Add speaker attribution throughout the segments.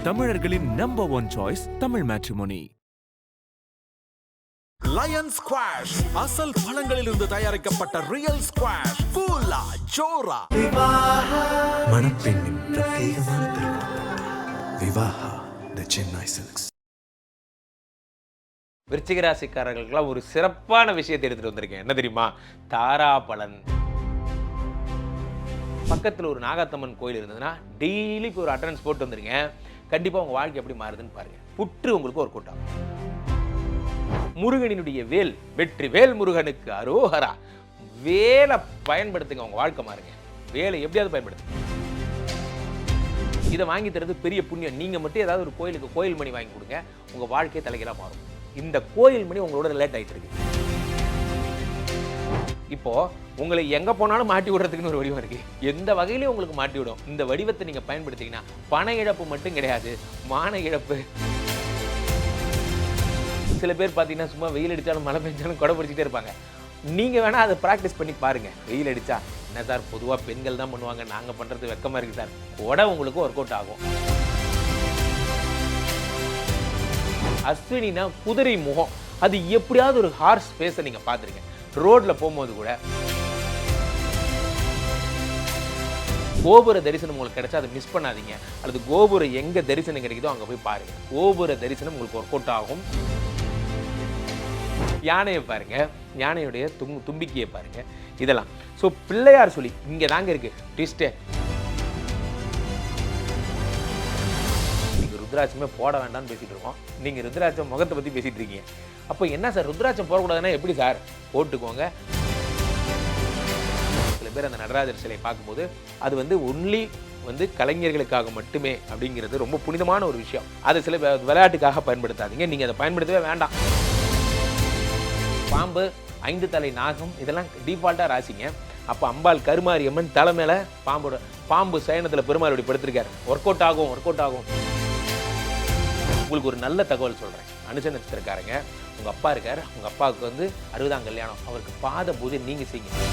Speaker 1: தமிழர்களின் number one choice Tamil matrimony.
Speaker 2: Lion squash அசல் பழங்களிலிருந்து தயாரிக்கப்பட்ட ரியல் ஸ்குவாஷ் ஃபுல்லா ஜோரா.
Speaker 3: மணப்பெண்ணின் பிரத்யேகமான திருமணம் விவாஹா தி சென்னை சில்க்ஸ்.
Speaker 4: விருச்சிக ராசிக்காரர்களுக்கெல்லாம் ஒரு சிறப்பான விஷயத்தை எடுத்துட்டு வந்திருக்கேன். என்ன தெரியுமா? தாராபலன். பக்கத்தில் ஒரு நாகாத்தம்மன் கோயில் இருந்ததுன்னா டெய்லி இப்போ ஒரு அட்டண்டன்ஸ் போட்டு வந்துருங்க. கண்டிப்பாக உங்கள் வாழ்க்கை எப்படி மாறுதுன்னு பாருங்கள். புற்று உங்களுக்கு ஒரு கூட்டம். முருகனினுடைய வேல், வெற்றி வேல் முருகனுக்கு அரோஹரா. வேலை பயன்படுத்துங்க, உங்கள் வாழ்க்கை மாறுங்க. வேலை எப்படியாவது பயன்படுத்துங்க. இதை வாங்கி தரது பெரிய புண்ணியம். நீங்கள் மட்டும் ஏதாவது ஒரு கோயிலுக்கு கோயில் மணி வாங்கி கொடுங்க, உங்கள் வாழ்க்கையை தலைகீழாக மாறும். இந்த கோயில் மணி உங்களோட ரிலேட் ஆகிட்டு இருக்கு. இப்போ உங்களை எங்க போனாலும் மாட்டி விடுறதுக்குன்னு ஒரு வடிவம் இருக்கு. எந்த வகையிலையும் உங்களுக்கு மாட்டி விடும். இந்த வடிவத்தை நீங்க பயன்படுத்திங்கன்னா பண இழப்பு மட்டும் கிடையாது, மான இழப்பு. சில பேர் பார்த்தீங்கன்னா சும்மா வெயில் அடித்தாலும் மழை பெஞ்சாலும் கொடை பிடிச்சிட்டே இருப்பாங்க. நீங்க வேணா அதை ப்ராக்டிஸ் பண்ணி பாருங்க. வெயில் அடிச்சா என்ன சார், பொதுவாக பெண்கள் தான் பண்ணுவாங்க, நாங்க பண்றது வெக்கமா இருக்கு சார். கொடை உங்களுக்கு ஒர்க் அவுட் ஆகும். அஸ்வினினா குதிரை முகம். அது எப்படியாவது ஒரு ஹார்ஸ் ஃபேஸை நீங்க பார்த்துருங்க. ரோட்ல போகும்போது கூட கோபுர தரிசனம் உங்களுக்கு கிடைச்சா அதை மிஸ் பண்ணாதீங்க. அல்லது கோபுரம் எங்க தரிசனம் கிடைக்குதோ அங்க போய் பாருங்க. கோபுர தரிசனம் உங்களுக்கு ஒர்க் அவுட் ஆகும். யானையை பாருங்க, யானையுடைய தும்பிக்கையை பாருங்க. இதெல்லாம் ஸோ பிள்ளையார் சொல்லி இங்க தாங்க இருக்கு ட்விஸ்டே. நீங்க ருத்ராட்சமே போட வேண்டாம்னு பேசிட்டு இருக்கோம், நீங்க ருத்ராட்சம் முகத்தை பத்தி பேசிட்டு இருக்கீங்க. அப்போ என்ன சார் ருத்ராட்சம் போடக்கூடாதுன்னா எப்படி சார்? போட்டுக்கோங்க. சில பேர் அந்த நடராஜர் சிலையை பார்க்கும்போது அது ஒன்லி கலைஞர்களுக்காக மட்டுமே அப்படிங்கிறது ரொம்ப புனிதமான ஒரு விஷயம். அதை சில விளையாட்டுக்காக பயன்படுத்தாதீங்க. நீங்கள் அதை பயன்படுத்தவே வேண்டாம். பாம்பு, 5 தலை நாகம் இதெல்லாம் டிஃபால்ட்டாக ராசிங்க. அப்போ அம்பாள் கருமாரியம்மன் தலை மேலே பாம்பு சயனத்தில் பெருமாள் இப்படி படுத்திருக்காரு. ஒர்க் அவுட் ஆகும், ஒர்க் அவுட் ஆகும். உங்களுக்கு ஒரு நல்ல தகவல் சொல்கிறேன். அனுச நட்சத்திரக்காரங்க, உங்கள் அப்பா இருக்கார், உங்கள் அப்பாவுக்கு 60ஆம் கல்யாணம். அவருக்கு பாத பூஜை நீங்கள் செய்யுங்க.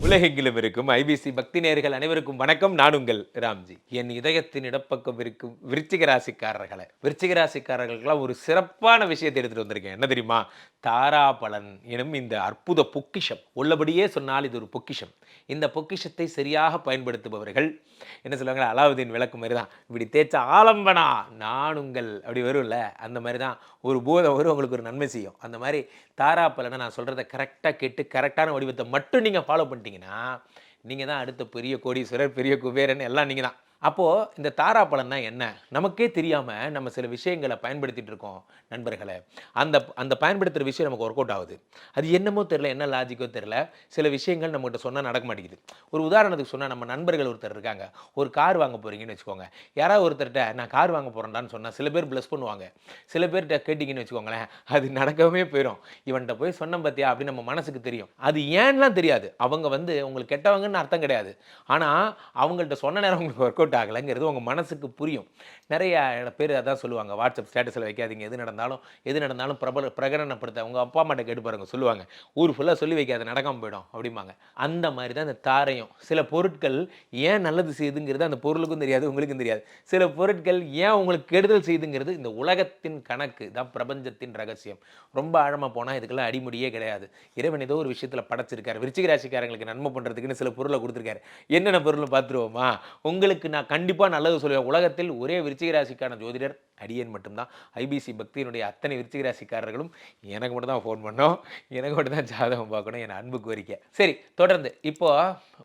Speaker 4: உலகெங்கிலும் இருக்கும் ஐபிசி பக்தி நேயர்கள் அனைவருக்கும் வணக்கம். நான் உங்கள் ராம்ஜி. என் இதயத்தின் இடப்பக்கம் இருக்கும் விருச்சிக ராசிக்காரர்களை, விருச்சிக ராசிக்காரர்களுக்கெல்லாம் ஒரு சிறப்பான விஷயத்தை எடுத்துட்டு வந்திருக்கேன். என்ன தெரியுமா? தாராபலன் எனும் இந்த அற்புத பொக்கிஷம். உள்ளபடியே சொன்னால் இது ஒரு பொக்கிஷம். இந்த பொக்கிஷத்தை சரியாக பயன்படுத்துபவர்கள் என்ன சொல்லுவாங்க, அலாவுதீன் விளக்கு மாதிரி தான். இப்படி தேய்ச்ச ஆலம்பனா நான் உங்கள் அப்படி வரும்ல, அந்த மாதிரி தான் ஒரு போதை வரும், உங்களுக்கு ஒரு நன்மை செய்யும். அந்த மாதிரி தாராபலனை நான் சொல்கிறத கரெக்டாக கேட்டு கரெக்டான வடிவத்தை மட்டும் நீங்கள் ஃபாலோ பண்ணிட்டீங்கன்னா நீங்கள் தான் அடுத்த பெரிய கோடீஸ்வரர், பெரிய குபேரன் எல்லாம் நீங்கள் தான். அப்போது இந்த தாராபலன்னா என்ன, நமக்கே தெரியாமல் நம்ம சில விஷயங்களை பயன்படுத்திகிட்டு இருக்கோம் நண்பர்களை. அந்த பயன்படுத்துகிற விஷயம் நமக்கு ஒர்க் அவுட் ஆகுது. அது என்னமோ தெரில, என்ன லாஜிக்கோ தெரில, சில விஷயங்கள் நம்மகிட்ட சொன்னால் நடக்க மாட்டேங்குது. ஒரு உதாரணத்துக்கு சொன்னால், நம்ம நண்பர்கள் ஒருத்தர் இருக்காங்க, ஒரு கார் வாங்க போகிறீங்கன்னு வச்சுக்கோங்க. யாராவது ஒருத்தர்கிட்ட நான் கார் வாங்க போகிறேன்டான்னு சொன்னால் சில பேர் ப்ளஸ் பண்ணுவாங்க. சில பேர்கிட்ட கேட்டிங்கன்னு வச்சுக்கோங்களேன், அது நடக்கவே போயிடும். இவன்கிட்ட போய் சொன்ன பார்த்தியா அப்படின்னு நம்ம மனசுக்கு தெரியும். அது ஏன்லாம் தெரியாது. அவங்க உங்களுக்கு கெட்டவங்கன்னு அர்த்தம் கிடையாது. ஆனால் அவங்கள்ட்ட சொன்ன நேரம் உங்களுக்கு ஒர்க் அவுட் ஆகலைங்கிறது உங்கள் மனசுக்கு புரியும். நிறைய பேர் அதான் சொல்லுவாங்க, வாட்ஸ்அப் ஸ்டேட்டஸில் வைக்காதீங்க, எது நடந்தாலும் பிரகடனப்படுத்த. உங்கள் அப்பா அம்மாட்ட கேட்டு பாருங்க, சொல்லுவாங்க ஊர் ஃபுல்லாக சொல்லி வைக்காத, நடக்காமல் போயிடும் அப்படிம்பாங்க. அந்த மாதிரி தான் இந்த தாரையும். சில பொருட்கள் ஏன் நல்லது செய்யுதுங்கிறது அந்த பொருளுக்கும் தெரியாது, உங்களுக்கும் தெரியாது. சில பொருட்கள் ஏன் உங்களுக்கு கெடுதல் செய்யுதுங்கிறது இந்த உலகத்தின் கணக்கு தான், பிரபஞ்சத்தின் ரகசியம். ரொம்ப ஆழமாக போனால் இதுக்கெல்லாம் அடிமுடியே கிடையாது. இறைவன் ஏதோ ஒரு விஷயத்தில் படைச்சிருக்காரு. விருச்சிக ராசிக்காரங்களுக்கு நன்மை பண்ணுறதுக்குன்னு சில பொருளை கொடுத்துருக்காரு. என்னென்ன பொருள்னு பார்த்துருவோமா? உங்களுக்கு நான் கண்டிப்பாக நல்லது சொல்லுவேன். உலகத்தில் ஒரே விருச்சிக ராசிக்கான ஜோதிடர் அடியேன் மட்டும்தான். ஐபிசி பக்தியினுடைய அத்தனை விருச்சிக ராசிக்காரர்களும் எனக்கு மட்டும் தான் ஃபோன் பண்ணோம், எனக்கு மட்டும் தான் ஜாதகம் பார்க்கணும், என் அன்பு கோரிக்கை. சரி, தொடர்ந்து இப்போ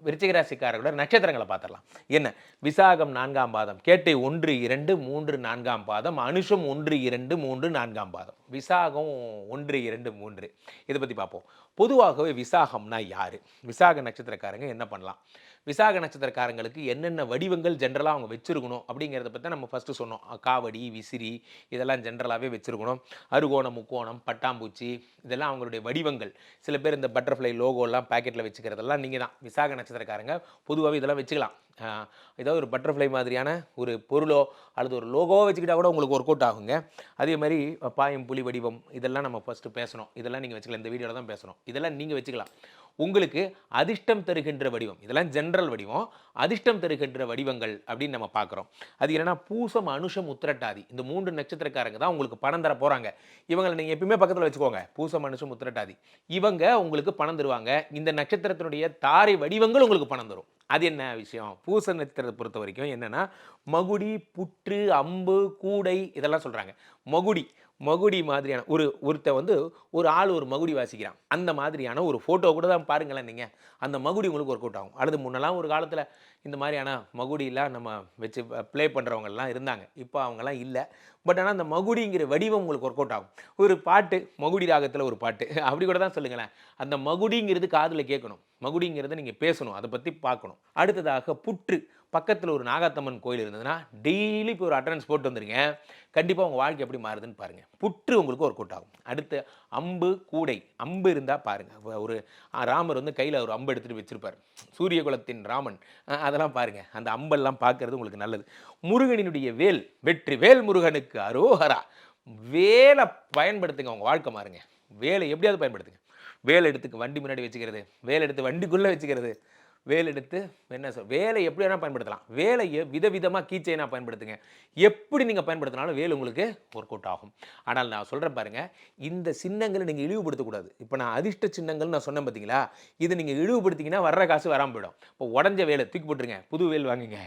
Speaker 4: விருச்சிக ராசிக்காரர்களோட நட்சத்திரங்களை பார்த்துடலாம். என்ன? விசாகம் 4ஆம் பாதம், கேட்டை 1, 2, 3, 4ஆம் பாதம், அனுஷம் 1, 2, 3, 4ஆம் பாதம், விசாகம் 1, 2, 3. இதை பற்றி பார்ப்போம். பொதுவாகவே விசாகம்னா யார்? விசாக நட்சத்திரக்காரங்க என்ன பண்ணலாம்? விசாக நட்சத்திரக்காரங்களுக்கு என்னென்ன வடிவங்கள் ஜென்ரலாக அவங்க வச்சுருக்கணும் அப்படிங்கிறத பற்றி நம்ம ஃபஸ்ட்டு சொன்னோம். காவடி, விசிறி இதெல்லாம் ஜென்ரலாகவே வச்சுருக்கணும். அறுகோணம், முக்கோணம், பட்டாம்பூச்சி இதெல்லாம் அவங்களுடைய வடிவங்கள். சில பேர் இந்த பட்டர்ஃப்ளை லோகோலாம் பேக்கெட்டில் வச்சுக்கிறதெல்லாம் நீங்கள் தான். விசாக நட்சத்திரக்காரங்க பொதுவாகவே இதெல்லாம் வச்சுக்கலாம். ஏதாவது ஒரு பட்டர்ஃப்ளை மாதிரியான ஒரு பொருளோ அல்லது ஒரு லோகோவோ வச்சுக்கிட்டா கூட உங்களுக்கு ஒர்க் அவுட் ஆகுங்க. அதே மாதிரி பாயம், புலி வடிவம் இதெல்லாம் நம்ம ஃபஸ்ட்டு பேசணும். இதெல்லாம் நீங்கள் வச்சுக்கலாம். இந்த வீடியோவில் தான் பேசணும். இதெல்லாம் நீங்கள் வச்சுக்கலாம். உங்களுக்கு அதிர்ஷ்டம் தருகின்ற வடிவம். இதெல்லாம் ஜென்ரல் வடிவம். அதிர்ஷ்டம் தருகின்ற வடிவங்கள் அப்படின்னு நம்ம பார்க்குறோம். அது என்னன்னா பூசம், அனுஷம், உத்திரட்டாதி இந்த 3 நட்சத்திரக்காரங்க தான் உங்களுக்கு பணம் தர போகிறாங்க. இவங்களை நீங்கள் எப்பயுமே பக்கத்தில் வச்சுக்கோங்க. பூசம், அனுஷம், உத்திரட்டாதி இவங்க உங்களுக்கு பணம் தருவாங்க. இந்த நட்சத்திரத்தினுடைய தாரை வடிவங்கள் உங்களுக்கு பணம் தரும். அது என்ன விஷயம்? பூச நட்சத்திரத்தை பொறுத்த வரைக்கும் என்னன்னா மகுடி, புற்று, அம்பு, கூடை இதெல்லாம் சொல்கிறாங்க. மகுடி மாதிரியான ஒருத்தன் வந்து ஒரு ஆள் ஒரு மகுடி வாசிக்கிறான். அந்த மாதிரியான ஒரு ஃபோட்டோ கூட தான் பாருங்களேன் நீங்கள். அந்த மகுடி உங்களுக்கு ஒர்க் அவுட் ஆகும். அல்லது முன்னெல்லாம் ஒரு காலத்தில் இந்த மாதிரியான மகுடிலாம் நம்ம வச்சு ப்ளே பண்ணுறவங்கலாம் இருந்தாங்க. இப்போ அவங்கெல்லாம் இல்லை. பட் ஆனால் அந்த மகுடிங்கிற வடிவம் உங்களுக்கு ஒர்க் அவுட் ஆகும். ஒரு பாட்டு, மகுடி ராகத்தில் ஒரு பாட்டு அப்படி கூட தான் சொல்லுங்களேன். அந்த மகுடிங்கிறது காதில் கேட்கணும். மகுடிங்கிறத நீங்கள் பேசணும். அதை பற்றி பார்க்கணும். அடுத்ததாக புற்று. பக்கத்தில் ஒரு நாகாத்தம்மன் கோயில் இருந்ததுன்னா டெய்லி இப்போ ஒரு அட்டண்டன்ஸ் போட்டு வந்துருங்க. கண்டிப்பாக உங்கள் வாழ்க்கை எப்படி மாறுதுன்னு பாருங்கள். புற்று உங்களுக்கு ஒர்க் அவுட் ஆகும். அடுத்து அம்பு, கூடை. அம்பு இருந்தால் பாருங்கள். ஒரு ராமர் வந்து கையில் ஒரு அம்பு எடுத்துகிட்டு வச்சுருப்பார். சூரிய குலத்தின் ராமன். அதெல்லாம் பாருங்கள். அந்த அம்பெல்லாம் பார்க்கறது உங்களுக்கு நல்லது. முருகனினுடைய வேல், வெற்றி வேல் முருகனுக்கு அரோஹரா. வேலை பயன்படுத்துங்க, உங்கள் வாழ்க்கை மாறுங்க. வேலை எப்படியாவது பயன்படுத்துங்க. வேலை எடுத்துக்கு வண்டி முன்னாடி வச்சுக்கிறது, வேலை எடுத்து வண்டிக்குள்ளே வச்சுக்கிறது, வேலை எடுத்து வேலை எப்படி வேணால் பயன்படுத்தலாம். வேலையை விதவிதமாக கீச்சைனாக பயன்படுத்துங்க. எப்படி நீங்கள் பயன்படுத்தினாலும் வேலை உங்களுக்கு ஒர்க் அவுட் ஆகும். ஆனால் நான் சொல்கிறேன் பாருங்கள், இந்த சின்னங்களை நீங்கள் இழிவுபடுத்தக்கூடாது. இப்போ நான் அதிர்ஷ்ட சின்னங்கள் நான் சொன்னேன் பார்த்தீங்களா, இதை நீங்கள் இழிவுபடுத்திங்கன்னா வர்ற காசு வராமல் போயிடும். இப்போ உடஞ்ச வேலை தூக்கி போட்டுருங்க, புது வேல் வாங்குங்க.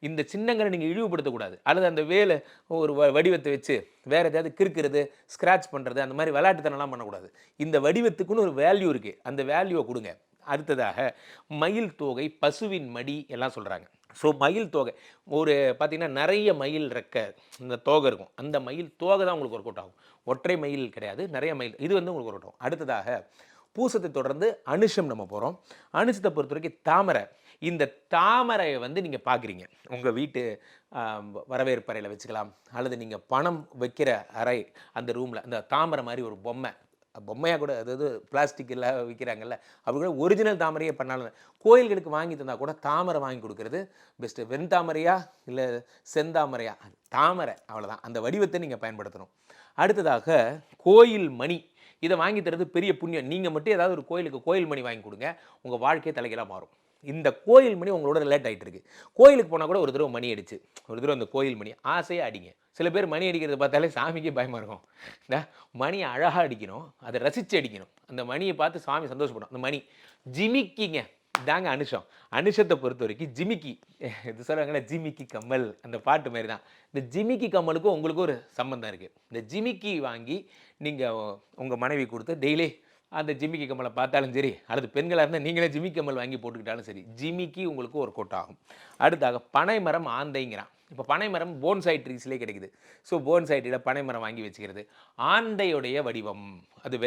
Speaker 4: இந்த சின்னங்களை நீங்கள் இழிவுபடுத்தக்கூடாது. அல்லது அந்த வேலை ஒரு வடிவத்தை வச்சு வேறு ஏதாவது கிறுக்கிறது, ஸ்க்ராட்ச் பண்ணுறது, அந்த மாதிரி விளையாட்டுத்தனம்லாம் பண்ணக்கூடாது. இந்த வடிவத்துக்குன்னு ஒரு வேல்யூ இருக்குது. அந்த வேல்யூவை கொடுங்க. அடுத்ததாக மயில் தோகை, பசுவின் மடி எல்லாம் சொல்கிறாங்க. ஸோ மயில் தோகை ஒரு பார்த்திங்கன்னா நிறைய மயில் ரெக்க இந்த தோகை இருக்கும். அந்த மயில் தோகை தான் உங்களுக்கு ஒர்க் அவுட் ஆகும். ஒற்றை மயில் கிடையாது, நிறைய மயில். இது வந்து உங்களுக்கு ஒர்க் அவுட் ஆகும். அடுத்ததாக பூசத்தை தொடர்ந்து அனுஷம் நம்ம போகிறோம். அனுஷத்தை பொறுத்த வரைக்கும் தாமரை. இந்த தாமரையை வந்து நீங்கள் பார்க்குறீங்க உங்கள் வீட்டு வரவேற்பறையில் வச்சுக்கலாம். அல்லது நீங்கள் பணம் வைக்கிற அறை அந்த ரூமில் அந்த தாமரை மாதிரி ஒரு பொம்மையாக கூட, அதாவது பிளாஸ்டிக்கில் விற்கிறாங்கல்ல, அப்படி கூட ஒரிஜினல் தாமரையே பண்ணாலும் கோயில்களுக்கு வாங்கி தந்தால் கூட தாமரை வாங்கி கொடுக்குறது பெஸ்ட்டு. வெண்தாமரையா இல்லை செந்தாமரையா, தாமரை அவ்வளோதான். அந்த வடிவத்தை நீங்கள் பயன்படுத்தணும். அடுத்ததாக கோயில் மணி. இதை வாங்கி தரது பெரிய புண்ணியம். நீங்கள் மட்டும் ஏதாவது ஒரு கோயிலுக்கு கோயில் மணி வாங்கி கொடுங்க, உங்கள் வாழ்க்கையை தலைகீழாக மாறும். இந்த கோயில் மணி உங்களோட ரிலேட் ஆகிட்டு இருக்கு. கோயிலுக்கு போனால் கூட ஒரு தடவை மணி அடிச்சு, ஒரு தடவை அந்த கோயில் மணி ஆசையாக அடிங்க. சில பேர் மணி அடிக்கிறத பார்த்தாலே சாமிக்கு பயமாக இருக்கும். இந்த மணியை அழகாக அடிக்கணும், அதை ரசித்து அடிக்கணும். அந்த மணியை பார்த்து சாமி சந்தோஷப்படும். அந்த மணி ஜிமிக்கிங்க, இதாங்க அனுஷம். அனுஷத்தை பொறுத்த வரைக்கும் ஜிமிக்கி, இது சொல்கிறாங்களே ஜிமிக்கி கம்மல், அந்த பாட்டு மாதிரி தான். இந்த ஜிமிக்கி கம்மலுக்கும் உங்களுக்கும் ஒரு சம்பந்தம் இருக்குது. இந்த ஜிமிக்கி வாங்கி நீங்கள் உங்கள் மனைவி கொடுத்து டெய்லி அந்த ஜிமிக்கி கம்மலை பார்த்தாலும் சரி, அல்லது பெண்களாக இருந்தால் நீங்களே ஜிமிக்கி கம்மல் வாங்கி போட்டுக்கிட்டாலும் சரி, ஜிமிக்கி உங்களுக்கு ஒர்க் அவுட் ஆகும். அடுத்தாக பனைமரம் ஆந்தைங்கிறான். இப்போ பனைமரம் போன்சாய் ட்ரீஸ்லேயே கிடைக்குது. ஸோ போன்சாய் ட்ரீல பனைமரம் வாங்கி வச்சுக்கிறது. ஆந்தையுடைய வடிவம் அது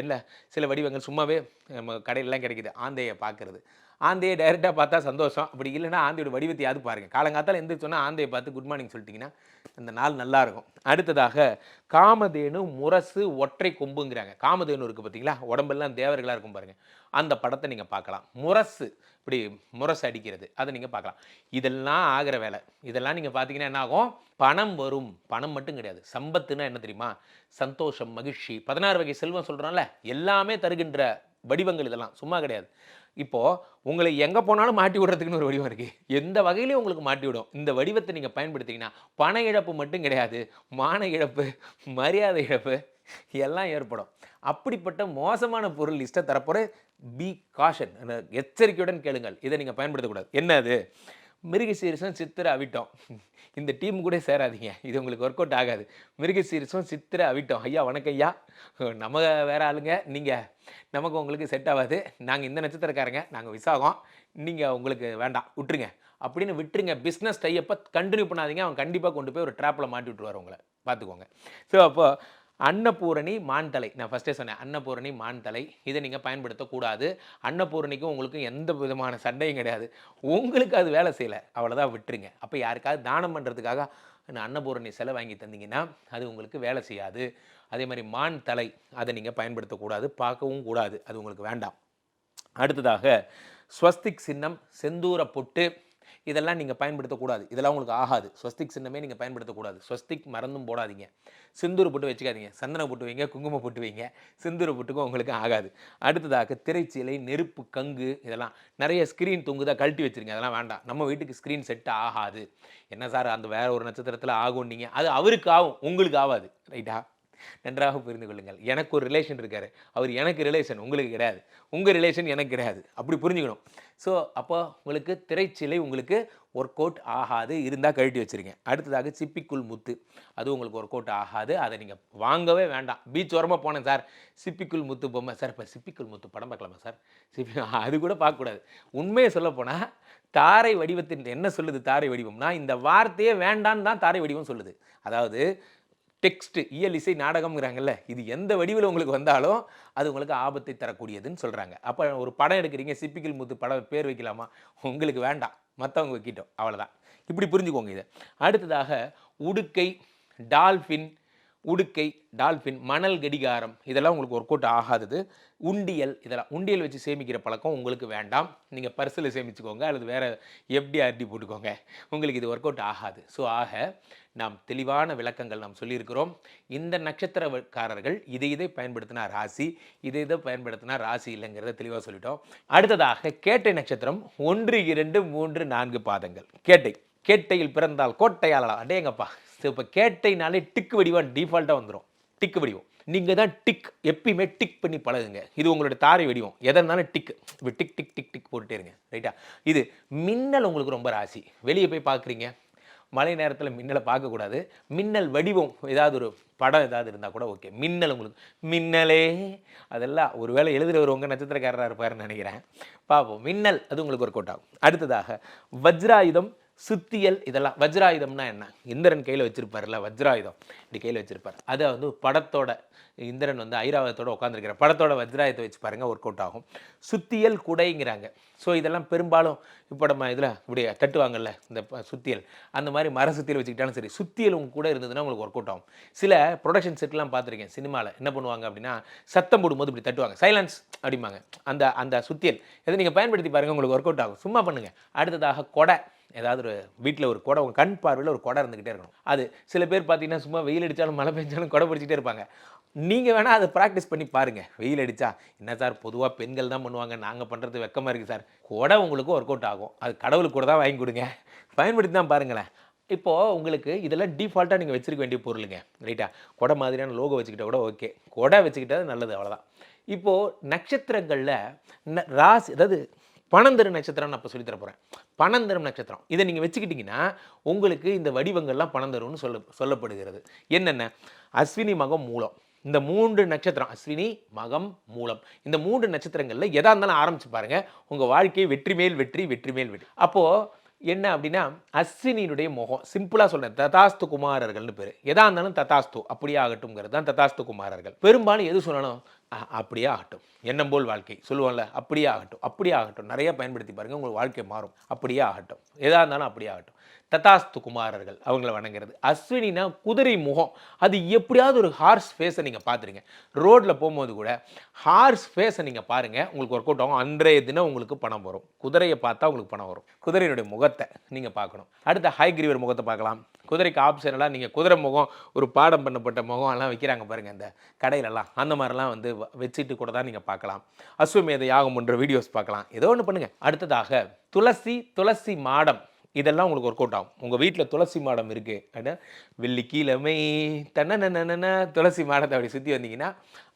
Speaker 4: சில வடிவங்கள் சும்மாவே நம்ம கடையிலலாம் கிடைக்குது. ஆந்தையை பார்க்குறது, ஆந்தையை டைரெக்டாக பார்த்தா சந்தோஷம். அப்படி இல்லைன்னா ஆந்தையோட வடிவத்தையாவது பாருங்கள். காலங்காத்தால் எந்திரிச்சு சொன்னால் ஆந்தையை பார்த்து குட் மார்னிங் சொல்லிட்டிங்கன்னா அந்த நாள் நல்லாயிருக்கும். அடுத்ததாக காமதேனு, முரசு, ஒற்றை கொம்புங்கிறாங்க. காமதேனு இருக்குது பார்த்தீங்களா, உடம்பெல்லாம் தேவர்களாக இருக்கும் பாருங்கள். அந்த படத்தை நீங்கள் பார்க்கலாம். முரசு, இப்படி முரசு அடிக்கிறது, அதை நீங்கள் பார்க்கலாம். இதெல்லாம் ஆகிற வேலை. இதெல்லாம் நீங்கள் பார்த்தீங்கன்னா என்ன ஆகும்? பணம் வரும். பணம் மட்டும் கிடையாது, சம்பத்துன்னா என்ன தெரியுமா? சந்தோஷம், மகிழ்ச்சி, 16 வகை செல்வம் சொல்கிறோம்ல, எல்லாமே தருகின்ற வடிவங்கள். இதெல்லாம் சும்மா கிடையாது. இப்போது உங்களை எங்கே போனாலும் மாட்டி விடுறதுக்குன்னு ஒரு வடிவம் இருக்குது. எந்த வகையிலையும் உங்களுக்கு மாட்டி விடும். இந்த வடிவத்தை நீங்கள் பயன்படுத்திங்கன்னா பண இழப்பு மட்டும் கிடையாது, மான இழப்பு, மரியாதை இழப்பு எல்லாம் ஏற்படும். அப்படிப்பட்ட மோசமான பொருள் லிஸ்ட்டை தரப்போகிற பி காஷன், எச்சரிக்கையுடன் கேளுங்கள். இதை நீங்கள் பயன்படுத்தக்கூடாது. என்ன அது? மிருகசீரிசம், சித்திரை, அவிட்டம். இந்த டீம் கூட சேராதீங்க, இது உங்களுக்கு ஒர்க் அவுட் ஆகாது. மிருகசீரிசம், சித்திரை, அவிட்டம். ஐயா வணக்கம் ஐயா, நம்ம வேறு ஆளுங்க, நீங்கள் நமக்கு உங்களுக்கு செட் ஆகாது. நாங்கள் இந்த நட்சத்திரக்காரங்க, நாங்கள் விசாகம், நீங்கள் உங்களுக்கு வேண்டாம், விட்டுருங்க அப்படின்னு விட்டுருங்க. பிஸ்னஸ் டைப்பை கண்டினியூ பண்ணாதீங்க. அவன் கண்டிப்பாக கொண்டு போய் ஒரு ட்ராப்பில் மாட்டி விட்டுருவார் உங்களை, பார்த்துக்கோங்க. ஸோ அப்போ அன்னபூரணி, மான்தலை, நான் ஃபஸ்ட்டே சொன்னேன், அன்னபூரணி, மான்தலை இதை நீங்கள் பயன்படுத்தக்கூடாது. அன்னபூரணிக்கும் உங்களுக்கும் எந்த விதமான சண்டையும் கிடையாது. உங்களுக்கு அது வேலை செய்யலை, அவ்வளோதான், விட்டுருங்க. அப்போ யாருக்காவது தானம் பண்ணுறதுக்காக அன்னபூரணி சிலை வாங்கி தந்தீங்கன்னா அது உங்களுக்கு வேலை செய்யாது. அதே மாதிரி மான் தலை, அதை நீங்கள் பயன்படுத்தக்கூடாது, பார்க்கவும் கூடாது, அது உங்களுக்கு வேண்டாம். அடுத்ததாக ஸ்வஸ்திக் சின்னம், செந்தூர பொட்டு, இதெல்லாம் நீங்கள் பயன்படுத்தக்கூடாது. இதெல்லாம் உங்களுக்கு ஆகாது. ஸ்வஸ்திக் சின்னமே நீங்கள் பயன்படுத்தக்கூடாது. ஸ்வஸ்திக் மறந்தும் போடாதீங்க. சிந்தூர் பொட்டு வச்சுக்காதீங்க. சந்தன பொட்டு வைங்க, குங்குமம் பொட்டு வைங்க. சிந்தூர் பொட்டுக்கும் உங்களுக்கு ஆகாது. அடுத்ததாக திரைச்சீலை, நெருப்பு கங்கு இதெல்லாம் நிறைய ஸ்க்ரீன் தொங்குதா கழட்டி வச்சுருங்க. அதெல்லாம் வேண்டாம். நம்ம வீட்டுக்கு ஸ்க்ரீன் செட் ஆகாது. என்ன சார் அந்த வேற ஒரு நட்சத்திரத்தில் ஆகும் நீங்கள், அது அவருக்கு ஆகும், உங்களுக்கு ஆகாது. ரைட்டா? நன்றாக புரிந்து கொள்ளுங்கள். எனக்கு ஒரு ரிலேஷன் இருக்காரு, அவர் எனக்கு ரிலேஷன், உங்களுக்கு கிடையாது. உங்கள் ரிலேஷன் எனக்கு கிடையாது. அப்படி புரிஞ்சுக்கணும். ஸோ அப்போ உங்களுக்கு திரைச்சீலை உங்களுக்கு ஒர்க் அவுட் ஆகாது, இருந்தால் கழட்டி வச்சுருங்க. அடுத்ததாக சிப்பிக்குள் முத்து, அது உங்களுக்கு ஒர்க் அவுட் ஆகாது. அதை நீங்கள் வாங்கவே வேண்டாம். பீச் ஓரமாக போனேன் சார், சிப்பிக்குள் முத்து பொம்மை சார், இப்போ சிப்பிக்குள் முத்து படம் பார்க்கலாமா சார், அது கூட பார்க்கக்கூடாது. உண்மையை சொல்லப்போனால் தாரை வடிவத்தின் என்ன சொல்லுது தாரை வடிவம்னா, இந்த வார்த்தையே வேண்டான்னு தான் தாரை வடிவம் சொல்லுது. அதாவது டெக்ஸ்ட், இயல், இசை, நாடகம்ங்கிறாங்கல்ல, இது எந்த வடிவில் உங்களுக்கு வந்தாலும் அது உங்களுக்கு ஆபத்தை தரக்கூடியதுன்னு சொல்கிறாங்க. அப்போ ஒரு படம் எடுக்கிறீங்க, சிப்பிக்குள் முத்து படம் பேர் வைக்கலாமா? உங்களுக்கு வேண்டாம், மற்றவங்க வைக்கிட்டோம், அவ்வளோதான். இப்படி புரிஞ்சுக்கோங்க இதை. அடுத்ததாக உடுக்கை, டால்ஃபின், உடுக்கை, டால்ஃபின், மணல் கடிகாரம் இதெல்லாம் உங்களுக்கு ஒர்க் அவுட் ஆகாதது. உண்டியல், இதெல்லாம் உண்டியல் வச்சு சேமிக்கிற பழக்கம் உங்களுக்கு வேண்டாம். நீங்கள் பர்ஸில் சேமிச்சுக்கோங்க அல்லது வேறு எஃப்டி போட்டுக்கோங்க. உங்களுக்கு இது ஒர்க் அவுட் ஆகாது. ஸோ ஆக நாம் தெளிவான விளக்கங்கள் நாம் சொல்லியிருக்கிறோம். இந்த நட்சத்திரக்காரர்கள் இதை பயன்படுத்தினா ராசி, இதை பயன்படுத்தினா ராசி இல்லைங்கிறத தெளிவாக சொல்லிட்டோம். அடுத்ததாக கேட்டை நட்சத்திரம் 1, 2, 3, 4 பாதங்கள். கேட்டையில் பிறந்தால் கோட்டையாளலாம். அடேங்கப்பா. இப்போ கேட்டைனாலே டிக் வடிவம் டிஃபால்ட்டாக வந்துடும். டிக் வடிவம் நீங்கள் தான் டிக் எப்பயுமே டிக் பண்ணி பழகுங்க. இது உங்களோட தாரை வடிவம். எதனாலும் டிக், இப்போ டிக் டிக் டிக் டிக் போட்டுட்டே இருங்க. ரைட்டா? இது மின்னல் உங்களுக்கு ரொம்ப ராசி. வெளியே போய் பார்க்குறீங்க, மழை நேரத்தில் மின்னலை பார்க்கக்கூடாது. மின்னல் வடிவம் ஏதாவது ஒரு படம் ஏதாவது இருந்தால் கூட ஓகே. மின்னல் உங்களுக்கு மின்னலே அதெல்லாம் ஒரு வேளை எழுதுகிறவர் உங்கள் நட்சத்திரக்காரராக இருப்பாருன்னு நினைக்கிறேன். பார்ப்போம். மின்னல் அது உங்களுக்கு ஒர்க் அவுட் ஆகும். அடுத்ததாக வஜ்ராயுதம், சுத்தியல், இதெல்லாம். வஜ்ராயுதம்னா என்ன? இந்திரன் கையில் வச்சிருப்பார்ல வஜ்ராயுதம், இப்படி கையில் வச்சிருப்பார். அதை வந்து படத்தோட இந்திரன் வந்து ஐராவதத்தோட உட்காந்துருக்கிற படத்தோட வஜ்ராயத்தை வச்சு பாருங்கள், ஒர்க் அவுட் ஆகும். சுத்தியல் குடைங்கிறாங்க. ஸோ இதெல்லாம் பெரும்பாலும் இப்போ நம்ம இதில் இப்படி தட்டுவாங்கல்ல இந்த சுத்தியல், அந்த மாதிரி மர சுத்தியல் வச்சுக்கிட்டாலும் சரி, சுத்தியல் உங்க கூட இருந்ததுன்னா உங்களுக்கு ஒர்க் அவுட் ஆகும். சில ப்ரொடக்ஷன் செட்லாம் பார்த்துருக்கேன் சினிமாவில், என்ன பண்ணுவாங்க அப்படின்னா சத்தம் போடும்போது இப்படி தட்டுவாங்க, சைலன்ஸ் அப்படிம்பாங்க. அந்த சுத்தியல் இதை நீங்கள் பயன்படுத்தி பாருங்கள், உங்களுக்கு ஒர்க் அவுட் ஆகும். சும்மா பண்ணுங்கள். அடுத்ததாக கொடை, ஏதாவது ஒரு வீட்டில் ஒரு கொடை, உங்கள் கண் பார்வையில் ஒரு கொடை இருந்துக்கிட்டே இருக்கணும். அது சில பேர் பார்த்தீங்கன்னா சும்மா வெயில் அடித்தாலும் மழை பெஞ்சாலும் கொடை பிடிச்சிட்டே இருப்பாங்க. நீங்கள் வேணால் அதை ப்ராக்டிஸ் பண்ணி பாருங்கள். வெயில் அடித்தா என்ன சார் பொதுவாக பெண்கள் தான் பண்ணுவாங்க, நாங்கள் பண்ணுறது வெக்கமாக இருக்குது சார். கொடை உங்களுக்கு ஒர்க் அவுட் ஆகும். அது கடவுளுக்கு கூட தான் வாங்கி கொடுங்க, பயன்படுத்தி தான் பாருங்களேன். இப்போது உங்களுக்கு இதெல்லாம் டிஃபால்ட்டாக நீங்கள் வச்சுருக்க வேண்டிய பொருளுங்க. ரைட்டா? கொடை மாதிரியான லோகோ வச்சுக்கிட்ட கூட ஓகே, கொடை வச்சுக்கிட்டது நல்லது, அவ்வளோதான். இப்போது நட்சத்திரங்களில் ராசி, அதாவது பனந்தரு நட்சத்திரம்னு அப்போ சொல்லித்தர போகிறேன். பனந்தரும் நட்சத்திரம் இதை நீங்கள் வச்சுக்கிட்டிங்கன்னா உங்களுக்கு இந்த வடிவங்கள்லாம் பனந்தரும்னு சொல்லப்படுகிறது. என்னென்ன? அஸ்வினி, மகம், மூலம். இந்த 3 நட்சத்திரம், அஸ்வினி, மகம், மூலம், இந்த 3 நட்சத்திரங்களில் எதாக இருந்தாலும் ஆரம்பிச்சு பாருங்கள், உங்கள் வாழ்க்கையை வெற்றி மேல் வெற்றி, வெற்றி மேல் வெற்றி. அப்போது என்ன அப்படின்னா அஸ்வினியினுடைய முகம், சிம்பிளாக சொல்கிறேன், ததாஸ்து குமாரர்கள்னு பேர். எதாக இருந்தாலும் ததாஸ்து அப்படியே ஆகட்டும்ங்கிறது தான் ததாஸ்து குமாரர்கள். பெரும்பாலும் எது சொல்லணும், அப்படியே ஆகட்டும், எண்ணம் போல் வாழ்க்கை சொல்லுவோம்ல, அப்படியே ஆகட்டும், அப்படியே ஆகட்டும். நிறைய பயன்படுத்தி பாருங்கள், உங்களுக்கு வாழ்க்கை மாறும். அப்படியே ஆகட்டும், எதாக இருந்தாலும் அப்படியே ஆகட்டும். ததாஸ்து குமாரர்கள் அவங்கள வணங்குறது. அஸ்வினினா குதிரை முகம், அது எப்படியாவது ஒரு ஹார்ஸ் ஃபேஸை நீங்கள் பார்த்துருங்க. ரோட்டில் போகும்போது கூட ஹார்ஸ் ஃபேஸை நீங்கள் பாருங்கள், உங்களுக்கு ஒர்க் அவுட் ஆகும். அன்றைய தினம் உங்களுக்கு பணம் வரும். குதிரையை பார்த்தா உங்களுக்கு பணம் வரும். குதிரையினுடைய முகத்தை நீங்கள் பார்க்கணும். அடுத்த ஹைகிரீவர் முகத்தை பார்க்கலாம். குதிரைக்கு ஆப்ஷனெல்லாம் நீங்கள் குதிரை முகம், ஒரு பாடம் பண்ணப்பட்ட முகம் எல்லாம் வைக்கிறாங்க பாருங்கள் இந்த கடையிலலாம், அந்த மாதிரிலாம் வந்து வச்சுட்டு கூட தான் நீங்கள் பார்க்கலாம். அஸ்வமேத யாகம் போன்ற வீடியோஸ் பார்க்கலாம். ஏதோ ஒன்று பண்ணுங்கள். அடுத்ததாக துளசி மாடம், இதெல்லாம் உங்களுக்கு ஒர்க் அவுட் ஆகும். உங்கள் வீட்டில் துளசி மாடம் இருக்குது அப்படின்னா வெள்ளிக்கிழமை தன்ன துளசி மாடத்தை அப்படி சுற்றி வந்தீங்கன்னா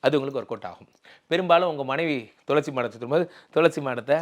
Speaker 4: அது உங்களுக்கு ஒர்க் அவுட் ஆகும். பெரும்பாலும் உங்கள் மனைவி துளசி மாடத்தை சுற்றும்போது துளசி மாடத்தை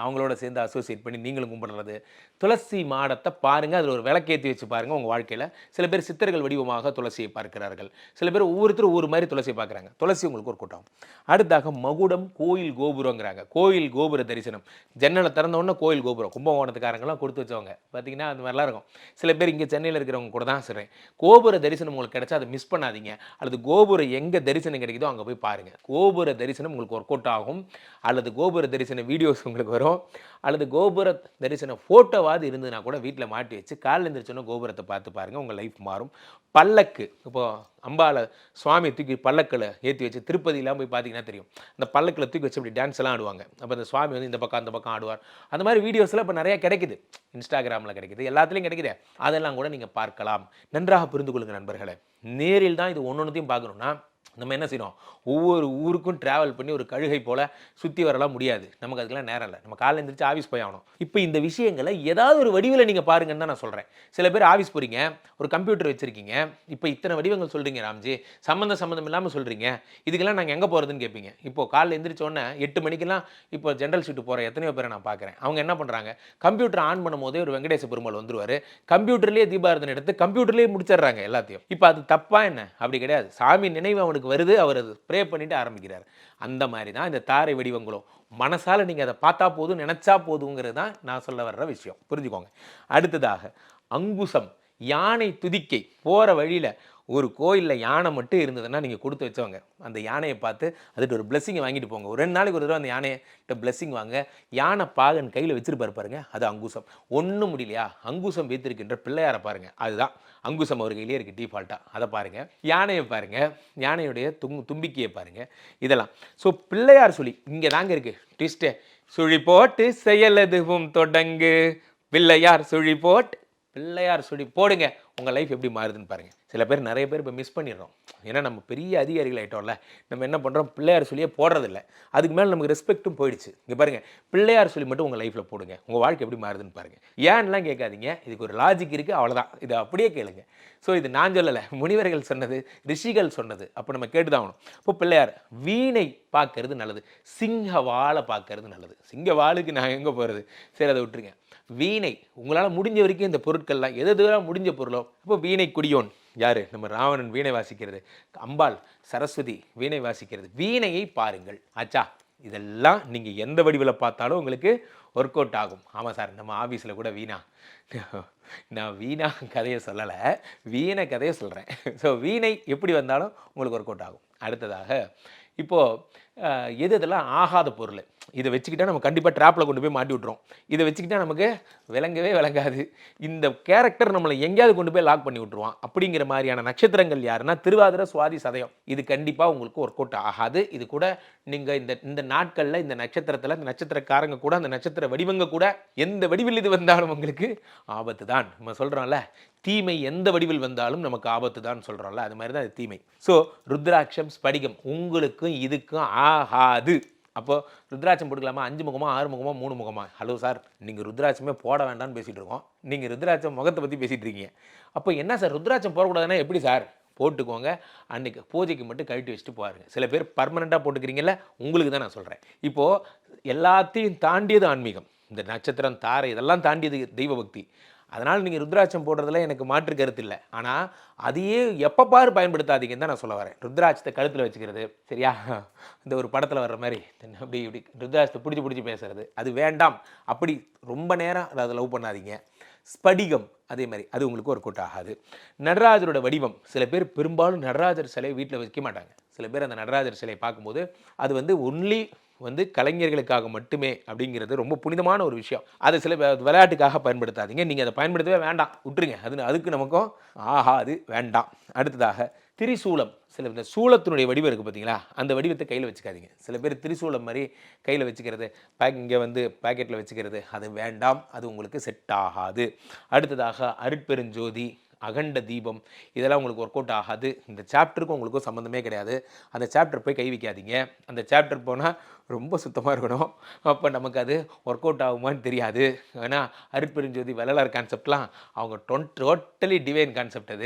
Speaker 4: அவங்களோட சேர்ந்து அசோசியேட் பண்ணி நீங்களும் கும்பிடுறது. துளசி மாடத்தை பாருங்கள், அதில் ஒரு விளக்கேற்றி வச்சு பாருங்கள் உங்கள் வாழ்க்கையில். சில பேர் சித்தர்கள் வடிவமாக துளசியை பார்க்கிறார்கள். சில பேர் ஒவ்வொருத்தரும் ஒவ்வொரு மாதிரி துளசியை பார்க்குறாங்க. துளசி உங்களுக்கு ஒர்க் அவுட் ஆகும். அடுத்தாக மகுடம், கோயில் கோபுரங்கிறாங்க. கோயில் கோபுர தரிசனம், ஜன்னலை திறந்தோடனே கோயில் கோபுரம். கும்பகோணத்துக்காரங்களாம் கொடுத்து வச்சவங்க பார்த்தீங்கன்னா அது மாதிரிலாம் இருக்கும். சில பேர் இங்கே சென்னையில் இருக்கிறவங்க கூட தான் சொல்கிறேன், கோபுர தரிசனம் உங்களுக்கு கிடைச்சா அதை மிஸ் பண்ணாதீங்க. அல்லது கோபுரம் எங்கே தரிசனம் கிடைக்குதோ அங்கே போய் போய் பாருங்கள். கோபுர தரிசனம் உங்களுக்கு ஒர்க் அவுட் ஆகும். அல்லது கோபுர தரிசன வீடியோஸ் உங்களுக்கு வரும். அல்லது கோபுர தரிசன ஃபோட்டோவாவது இருந்ததுன்னா கூட வீட்டில் மாட்டி வச்சு காலையில் எழுந்திரிச்சோன்னா கோபுரத்தை பார்த்து பாருங்கள், உங்கள் லைஃப் மாறும். பல்லக்கு, இப்போது அம்பாவை சுவாமி தூக்கி பல்லக்கில் ஏற்றி வச்சு திருப்பதியெலாம் போய் பார்த்தீங்கன்னா தெரியும், அந்த பல்லக்கில் தூக்கி வச்சு அப்படி டான்ஸ் எல்லாம் ஆடுவாங்க. அப்போ அந்த சுவாமி வந்து இந்த பக்கம் அந்த பக்கம் ஆடுவார். அந்த மாதிரி வீடியோஸ்லாம் இப்போ நிறையா கிடைக்குது, இன்ஸ்டாகிராமில் கிடைக்குது, எல்லாத்துலேயும் கிடைக்குது. அதெல்லாம் கூட நீங்கள் பார்க்கலாம். நன்றாக புரிந்து கொள்ளுங்கள் நண்பர்களே. நேரில் தான் இது ஒன்றொன்றையும் பார்க்கணுன்னா நம்ம என்ன செய்யணும், ஒவ்வொரு ஊருக்கும் ட்ராவல் பண்ணி ஒரு கழுகை போல் சுற்றி வரலாம் முடியாது. நமக்கு அதுக்கெல்லாம் நேரம் இல்லை. நம்ம காலையில் எழுந்திரிச்சு ஆஃபீஸ் போய் ஆகணும். இப்போ இந்த விஷயங்களை ஏதாவது ஒரு வடிவில் நீங்கள் பாருங்கன்னு தான் நான் சொல்கிறேன். சில பேர் ஆஃபீஸ் போகிறீங்க, ஒரு கம்ப்யூட்டர் வச்சுருக்கீங்க, இப்போ இத்தனை வடிவங்கள் சொல்கிறீங்க ராம்ஜி, சம்மந்தம் இல்லாமல் சொல்கிறீங்க, இதுக்கெல்லாம் நாங்கள் எங்கே போகிறதுன்னு கேட்பீங்க. இப்போது காலையில் எழுந்திரிச்சோன்னே 8 மணிக்கெல்லாம் இப்போ ஜென்ரல் ஷீட்டு போகிற எத்தனையோ பேரை நான் பார்க்குறேன். அவங்க என்ன பண்ணுறாங்க, கம்ப்யூட்டர் ஆன் பண்ணும் போதே ஒரு வெங்கடேச பெருமாள் வந்துருவார், கம்ப்யூட்டர்லேயே தீபாரதனை எடுத்து கம்ப்யூட்டர்லேயே முடிச்சிடுறாங்க எல்லாத்தையும். இப்போ அது தப்பா என்ன? அப்படி கிடையாது. சாமி நினைவு அவனுக்கு வருது, அவர் அது ப்ரே பண்ணிட்டு ஆரம்பிக்கிறார். அந்த மாதிரி தான் இந்த தாரை வடிவங்களும். மனசால நீங்கள் அதை பார்த்தா போதும், நினச்சா போதுங்கிறது தான் நான் சொல்ல வர்ற விஷயம். புரிஞ்சுக்கோங்க. அடுத்ததாக அங்குசம், யானை துதிக்கை. போகிற வழியில் ஒரு கோயிலில் யானை மட்டும் இருந்ததுன்னா நீங்கள் கொடுத்து வச்சவங்க, அந்த யானையை பார்த்து அதுட்டு ஒரு பிளெஸ்ஸிங்கை வாங்கிட்டு போங்க. ஒரு 2 நாளைக்கு ஒரு தடவை அந்த யானையிட்ட பிளெஸ்ஸிங் வாங்க. யானை பாகன் கையில் வச்சிருப்பாரு பாருங்க, அது அங்குசம். ஒன்றும் முடியலையா, அங்குசம் வைத்திருக்கின்ற பிள்ளையாரை பாருங்கள், அதுதான் அங்குசம் அவர் கையிலே இருக்குது டிஃபால்ட்டாக. அதை பாருங்கள். யானையை பாருங்கள், யானையுடைய தும்பிக்கையை பாருங்கள். இதெல்லாம் ஸோ பிள்ளையார் சொல்லி இங்கே தாங்க இருக்குது ட்விஸ்ட்டு. சுழி போட்டு செயலதுவும் தொடங்கு, பிள்ளையார் சுழி போட்டு, பிள்ளையார் சுழி போடுங்க, உங்கள் லைஃப் எப்படி மாறுதுன்னு பாருங்கள். சில பேர் நிறைய பேர் இப்போ மிஸ் பண்ணிடுறோம். ஏன்னா நம்ம பெரிய அதிகாரிகள் ஆகிட்டோம்ல, நம்ம என்ன பண்ணுறோம், பிள்ளையார் சொல்லியே போடுறதில்ல. அதுக்கு மேலே நமக்கு ரெஸ்பெக்ட்டும் போயிடுச்சு. இங்கே பாருங்கள், பிள்ளையார் சொல்லி மட்டும் உங்கள் லைஃப்பில் போடுங்க, உங்கள் வாழ்க்கை எப்படி மாறுதுன்னு பாருங்கள். ஏன்லாம் கேட்காதீங்க, இதுக்கு ஒரு லாஜிக் இருக்குது, அவ்வளோதான். இதை அப்படியே கேளுங்க. ஸோ இது நான் சொல்லலை, முனிவர்கள் சொன்னது, ரிஷிகள் சொன்னது. அப்போ நம்ம கேட்டு தான் ஆகணும். இப்போ பிள்ளையார் வீணை பார்க்கறது நல்லது, சிங்க வாழை பார்க்கறது நல்லது. சிங்க வாளுக்கு நான் எங்கே போகிறது, சரி அதை விட்டுருங்க. வீணை உங்களால் முடிஞ்ச வரைக்கும் இந்த பொருட்கள்லாம் எதுலாம் முடிஞ்ச பொருளோ. இப்போ வீணை குடியோன் யார், நம்ம ராவணன் வீணை வாசிக்கிறது, அம்பாள் சரஸ்வதி வீணை வாசிக்கிறது. வீணையை பாருங்கள். ஆச்சா, இதெல்லாம் நீங்கள் எந்த வடிவில் பார்த்தாலும் உங்களுக்கு ஒர்க் அவுட் ஆகும். ஆமாம் சார், நம்ம ஆஃபீஸில் கூட வீணா, நான் வீணா கதையை சொல்லலை, வீணை கதையை சொல்கிறேன். ஸோ வீணை எப்படி வந்தாலும் உங்களுக்கு ஒர்க் அவுட் ஆகும். அடுத்ததாக இப்போது எதெல்லாம் ஆகாத பொருள், இதை வச்சுக்கிட்டால் நம்ம கண்டிப்பாக ட்ராப்பில் கொண்டு போய் மாட்டி விட்ருவோம். இதை வச்சுக்கிட்டால் நமக்கு விளங்கவே விளங்காது, இந்த கேரக்டர் நம்மளை எங்கேயாவது கொண்டு போய் லாக் பண்ணி விட்ருவான். அப்படிங்கிற மாதிரியான நட்சத்திரங்கள் யாருன்னா திருவாதிரை, சுவாதி, சதயம். இது கண்டிப்பாக உங்களுக்கு ஒர்க் அவுட் ஆகாது. இது கூட நீங்கள் இந்த நாட்களில் இந்த நட்சத்திரத்தில் இந்த நட்சத்திரக்காரங்க கூட, அந்த நட்சத்திர வடிவங்க கூட எந்த வடிவில் இது வந்தாலும் உங்களுக்கு ஆபத்து தான். நம்ம சொல்கிறோம்ல, தீமை எந்த வடிவில் வந்தாலும் நமக்கு ஆபத்து தான் சொல்கிறோம்ல, அது மாதிரி தான் அது தீமை. ஸோ ருத்ராட்சம், ஸ்படிகம் உங்களுக்கும் இதுக்கும் ஆகாது. அப்போது ருத்ராட்சம் போட்டுக்கலாமா, 5 முகமா, 6 முகமா, 3 முகமா? ஹலோ சார், நீங்கள் ருத்ராட்சமே போட வேண்டாம்னு பேசிகிட்டு இருக்கோம், நீங்கள் ருத்ராட்சம் முகத்தை பற்றி பேசிகிட்டு இருக்கீங்க. அப்போ என்ன சார், ருத்ராட்சம் போடக்கூடாதுன்னா எப்படி சார்? போட்டுக்கோங்க, அன்றைக்கி பூஜைக்கு மட்டும் கழட்டி வச்சுட்டு பாருங்கள். சில பேர் பர்மனெண்ட்டாக போட்டுக்கிறீங்கள, உங்களுக்கு தான் நான் சொல்கிறேன். இப்போது எல்லாத்தையும் தாண்டியது ஆன்மீகம். இந்த நட்சத்திரம், தாரை இதெல்லாம் தாண்டியது தெய்வ பக்தி. அதனால் நீங்கள் ருத்ராட்சம் போடுறதுல எனக்கு மாற்று கருத்து இல்லை. ஆனால் அதையே எப்போ பாரு பயன்படுத்தாதீங்கன்னு தான் நான் சொல்ல வரேன். ருத்ராட்சத்தை கழுத்தில் வச்சுக்கிறது, சரியா, இந்த ஒரு படத்தில் வர்ற மாதிரி அப்படி இப்படி ருத்ராட்சத்தை பிடிச்சி பேசுறது, அது வேண்டாம். அப்படி ரொம்ப நேரம் அதை லவ் பண்ணாதீங்க. ஸ்படிகம் அதே மாதிரி, அது உங்களுக்கு ஒர்க் அவுட் ஆகாது. நடராஜரோட வடிவம், சில பேர் பெரும்பாலும் நடராஜர் சிலையை வீட்டில் வைக்க மாட்டாங்க. சில பேர் அந்த நடராஜர் சிலையை பார்க்கும்போது அது ஒன்லி கலைஞர்களுக்காக மட்டுமே அப்படிங்கிறது ரொம்ப புனிதமான ஒரு விஷயம். அதை சில விளையாட்டுக்காக பயன்படுத்தாதீங்க. நீங்கள் அதை பயன்படுத்தவே வேண்டாம், விட்டுருங்க. அதுக்கு நமக்கும் ஆகாது, வேண்டாம். அடுத்ததாக திரிசூலம். சில இந்த சூளத்தினுடைய வடிவம் இருக்குது பார்த்தீங்களா, அந்த வடிவத்தை கையில் வச்சுக்காதீங்க. சில பேர் திரிசூலம் மாதிரி கையில் வச்சுக்கிறது, இங்கே பேக்கெட்டில் வச்சுக்கிறது, அது வேண்டாம், அது உங்களுக்கு செட் ஆகாது. அடுத்ததாக அருட்பெருஞ்சோதி, அகண்ட தீபம், இதெல்லாம் உங்களுக்கு ஒர்க் அவுட் ஆகாது. இந்த சாப்டருக்கும் உங்களுக்கும் சம்மந்தமே கிடையாது. அந்த சாப்டர் போய் கை வைக்காதீங்க. அந்த சாப்டர் போனால் ரொம்ப சுத்தமாக இருக்கணும். அப்போ நமக்கு அது ஒர்க் அவுட் ஆகுமான்னு தெரியாது. ஏன்னா அருட்பெருஞ்சோதி, வள்ளலார் கான்செப்ட்லாம் அவங்க டோட்டலி டிவைன் கான்செப்ட்.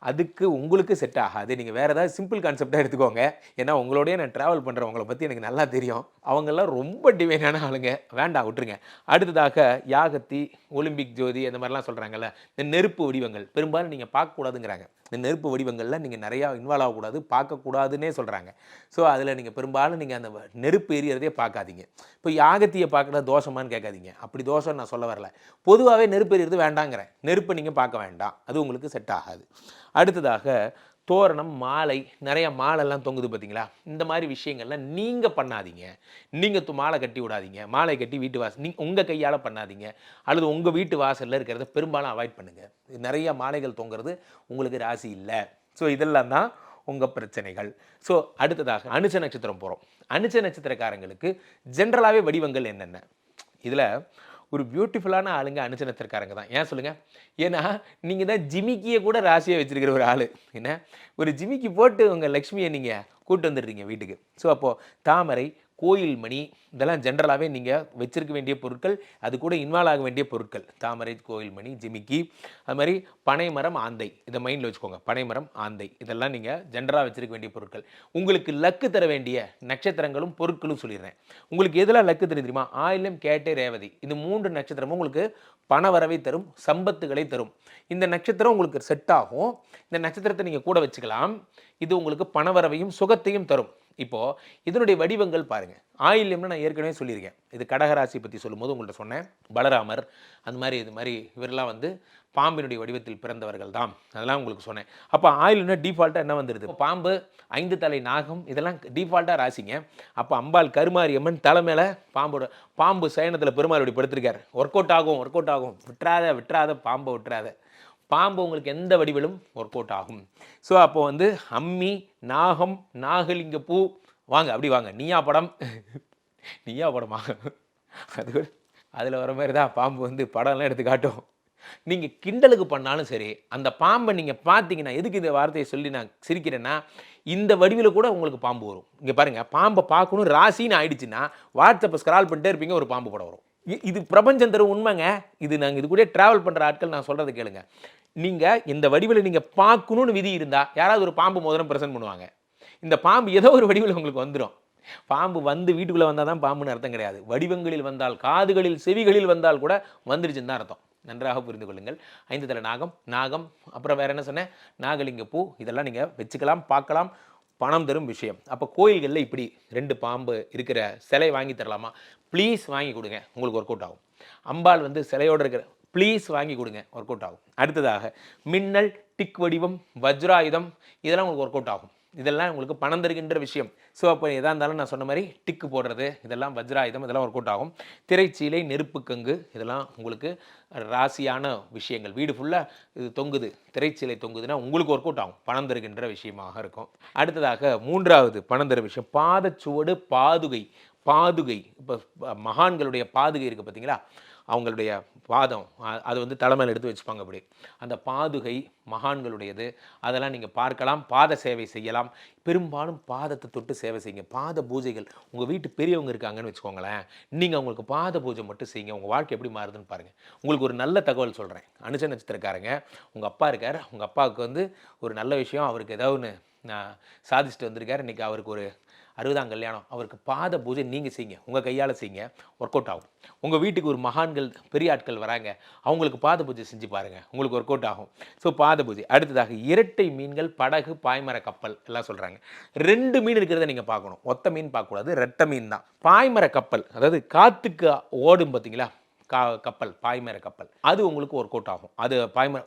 Speaker 4: அதுக்கு உங்களுக்கு செட் ஆகாது. நீங்கள் வேறு ஏதாவது சிம்பிள் கான்செப்டாக எடுத்துக்கோங்க. ஏன்னா உங்களோடய நான் ட்ராவல் பண்ணுறவங்களை பற்றி எனக்கு நல்லா தெரியும். அவங்கெல்லாம் ரொம்ப டிவைனான ஆளுங்க, வேண்டாம், விட்டுருங்க. அடுத்ததாக யாகத்தி, ஒலிம்பிக் ஜோதி, அந்த மாதிரிலாம் சொல்கிறாங்கல்ல, இந்த நெருப்பு வடிவங்கள் பெரும்பாலும் நீங்கள் பார்க்கக்கூடாதுங்கிறாங்க. இந்த நெருப்பு வடிவங்களில் நீங்கள் நிறையா இன்வால்வ் ஆகக்கூடாது, பார்க்கக்கூடாதுன்னே சொல்கிறாங்க. ஸோ அதில் நீங்கள் பெரும்பாலும் நீங்கள் அந்த நெருப்பு எரியறதே பார்க்காதீங்க. இப்போ யாகத்தியை பார்க்குற தோஷமானு கேட்காதீங்க. அப்படி தோஷம் நான் சொல்ல வரல, பொதுவாகவே நெருப்பு எரியறது வேண்டாங்கிறேன். நெருப்பை நீங்கள் பார்க்க வேண்டாம், அது உங்களுக்கு செட் ஆகாது. அடுத்ததாக தோரணம், மாலை, நிறைய மாலைலாம் தொங்குது பார்த்தீங்களா? இந்த மாதிரி விஷயங்கள்லாம் நீங்கள் பண்ணாதீங்க. நீங்கள் மாலை கட்டி விடாதீங்க. மாலை கட்டி வீட்டு வாசல் உங்கள் கையால் பண்ணாதீங்க. அல்லது உங்கள் வீட்டு வாசலில் இருக்கிறத பெரும்பாலும் அவாய்ட் பண்ணுங்கள். நிறைய மாலைகள் தொங்குறது உங்களுக்கு ராசி இல்லை. ஸோ இதெல்லாம் தான் உங்கள் பிரச்சனைகள். ஸோ அடுத்ததாக அனுச நட்சத்திரம் போகிறோம். அனுச நட்சத்திரக்காரங்களுக்கு ஜென்ரலாகவே வடிவங்கள் என்னென்ன? இதில் ஒரு பியூட்டிஃபுல்லான ஆளுங்க அனுச நட்சத்திரக்காரங்க தான். ஏன் சொல்லுங்கள்? ஏன்னா நீங்கள் தான் ஜிமிக்கியை கூட ராசியாக வச்சுருக்கிற ஒரு ஆள். என்ன ஒரு ஜிமிக்கி போட்டு உங்கள் லக்ஷ்மியை நீங்கள் கூட்டு வந்துடுறீங்க வீட்டுக்கு. ஸோ அப்போது தாமரை, கோயில் மணி இதெல்லாம் ஜென்ரலாகவே நீங்கள் வச்சிருக்க வேண்டிய பொருட்கள், அது கூட இன்வால்வ் ஆக வேண்டிய பொருட்கள். தாமரை, கோயில் மணி, ஜிமிக்கி, அது மாதிரி பனைமரம், ஆந்தை. இதை மைண்டில் வச்சுக்கோங்க. பனைமரம், ஆந்தை இதெல்லாம் நீங்கள் ஜென்ரலாக வச்சிருக்க வேண்டிய பொருட்கள். உங்களுக்கு லக்கு தர வேண்டிய நட்சத்திரங்களும் பொருட்களும் சொல்லிடுறேன். உங்களுக்கு எதெல்லாம் லக்கு தரும் தெரியுமா? ஆயில்யம், கேட்டை, ரேவதி. இந்த 3 நட்சத்திரமும் உங்களுக்கு பண வரவை தரும், சம்பத்துகளை தரும். இந்த நட்சத்திரம் உங்களுக்கு செட் ஆகும். இந்த நட்சத்திரத்தை நீங்கள் கூட வச்சுக்கலாம். இது உங்களுக்கு பணவரவையும் சுகத்தையும் தரும். இப்போது இதனுடைய வடிவங்கள் பாருங்கள். ஆயில்யம்னு நான் ஏற்கனவே சொல்லியிருக்கேன். இது கடகராசி பற்றி சொல்லும்போது உங்கள்கிட்ட சொன்னேன். பலராமர் அந்த மாதிரி இது மாதிரி இவரெல்லாம் வந்து பாம்பினுடைய வடிவத்தில் பிறந்தவர்கள் தான். அதெல்லாம் உங்களுக்கு சொன்னேன். அப்போ ஆயில்யம்னா டிஃபால்ட்டாக என்ன வந்துடுது? பாம்பு, 5 தலை நாகம் இதெல்லாம் டிஃபால்ட்டாக ராசிங்க. அப்போ அம்பாள் கருமாரியம்மன் தலை மேலே பாம்பு சயனத்தில் பெருமாள் இப்படி படுத்திருக்கார். ஒர்க் அவுட் ஆகும். விட்டுறாத பாம்பை விட்டுறாத. பாம்பு உங்களுக்கு எந்த வடிவிலும் ஒர்க் அவுட் ஆகும். ஸோ அப்போ வந்து அம்மி, நாகம், நாகலிங்க பூ, வாங்க அப்படி வாங்க. நீயா படமா அது அதில் வர மாதிரி தான் பாம்பு வந்து படம்லாம் எடுத்து காட்டும். நீங்கள் கிண்டலுக்கு பண்ணாலும் சரி, அந்த பாம்பை நீங்கள் பார்த்தீங்கன்னா, எதுக்கு இந்த வார்த்தையை சொல்லி நான் சிரிக்கிறேன்னா, இந்த வடிவில் கூட உங்களுக்கு பாம்பு வரும். இங்கே பாருங்கள், பாம்பை பார்க்கணும் ராசின்னு ஆயிடுச்சுன்னா வாட்ஸ்அப்பை ஸ்க்ரால் பண்ணிட்டே இருப்பீங்க, ஒரு பாம்பு படம் வரும். இது பிரபஞ்சம் தரும் உண்மைங்க. இது நாங்கள் இது கூட ட்ராவல் பண்ணுற ஆட்கள் நான் சொல்கிறது கேளுங்க. நீங்கள் இந்த வடிவில் நீங்கள் பார்க்கணுன்னு விதி இருந்தால் யாராவது ஒரு பாம்பு மோதிரம் ப்ரெசென்ட் பண்ணுவாங்க. இந்த பாம்பு ஏதோ ஒரு வடிவில் உங்களுக்கு வந்துடும். பாம்பு வந்து வீட்டுக்குள்ளே வந்தால் தான் பாம்புன்னு அர்த்தம் கிடையாது. வடிவங்களில் வந்தால், காதுகளில், செவிகளில் வந்தால் கூட வந்துடுச்சுன்னு தான் அர்த்தம். நன்றாக புரிந்து கொள்ளுங்கள். 5 தலை நாகம், அப்புறம் வேறு என்ன சொன்னேன்? நாகலிங்க பூ இதெல்லாம் நீங்கள் வச்சுக்கலாம், பார்க்கலாம். பணம் தரும் விஷயம். அப்போ கோயில்களில் இப்படி 2 பாம்பு இருக்கிற சிலை வாங்கி தரலாமா? ப்ளீஸ் வாங்கி கொடுங்க, உங்களுக்கு ஒர்க் அவுட் ஆகும். அம்பாள் வந்து சிலையோடு இருக்கிற ப்ளீஸ் வாங்கி கொடுங்க, ஒர்க் அவுட் ஆகும். அடுத்ததாக மின்னல், டிக் வடிவம், வஜ்ராயுதம் இதெல்லாம் உங்களுக்கு ஒர்க் அவுட் ஆகும். இதெல்லாம் உங்களுக்கு பணம் தருகின்ற விஷயம். ஸோ அப்போ எதாக இருந்தாலும் நான் சொன்ன மாதிரி டிக்கு போடுறது, இதெல்லாம் வஜ்ராயுதம் இதெல்லாம் ஒர்க் அவுட் ஆகும். திரைச்சீலை, நெருப்புக்கங்கு இதெல்லாம் உங்களுக்கு ராசியான விஷயங்கள். வீடு ஃபுல்லாக இது தொங்குது, திரைச்சீலை தொங்குதுன்னா உங்களுக்கு ஒர்க் அவுட் ஆகும். பணம் தருகின்ற விஷயமாக இருக்கும். அடுத்ததாக 3வது பணம் தர விஷயம் பாதச்சுவடு, பாதுகை. இப்போ மகான்களுடைய பாதுகை இருக்குது பார்த்தீங்களா? அவங்களுடைய பாதம் அது வந்து தலைமையில் எடுத்து வச்சுப்பாங்க. அப்படி அந்த பாதுகை மகான்களுடையது. அதெல்லாம் நீங்கள் பார்க்கலாம். பாத சேவை செய்யலாம். பெரும்பாலும் பாதத்தை தொட்டு சேவை செய்யுங்க. பாத பூஜைகள் உங்கள் வீட்டு பெரியவங்க இருக்காங்கன்னு வச்சுக்கோங்களேன், நீங்கள் அவங்களுக்கு பாத பூஜை மட்டும் செய்யுங்க. உங்கள் வாழ்க்கை எப்படி மாறுதுன்னு பாருங்கள். உங்களுக்கு ஒரு நல்ல தகவல் சொல்கிறேன். அனுச நட்சத்திரக்காரங்க, உங்கள் அப்பா இருக்கார். உங்கள் அப்பாவுக்கு வந்து ஒரு நல்ல விஷயம், அவருக்கு ஏதாவது ஒன்று சாதிச்சுட்டு வந்திருக்கார். இன்றைக்கி அவருக்கு ஒரு 60ஆம் கல்யாணம். அவருக்கு பாத பூஜை நீங்கள் செய்யுங்க, உங்கள் கையால் செய்யுங்க, ஒர்க் அவுட் ஆகும். உங்கள் வீட்டுக்கு ஒரு மகான்கள், பெரிய ஆட்கள் வராங்க, அவங்களுக்கு பாத பூஜை செஞ்சு பாருங்கள், உங்களுக்கு ஒர்க் அவுட் ஆகும். ஸோ பாத பூஜை. அடுத்ததாக இரட்டை மீன்கள், படகு, பாய்மர கப்பல் எல்லாம் சொல்கிறாங்க. 2 மீன் இருக்கிறத நீங்கள் பார்க்கணும். ஒத்த மீன் பார்க்கக்கூடாது, ரெட்டை மீன் தான். பாய்மர கப்பல், அதாவது காற்றுக்கு ஓடும் பார்த்தீங்களா கப்பல், பாய்மர கப்பல், அது உங்களுக்கு ஒர்க் அவுட் ஆகும். அது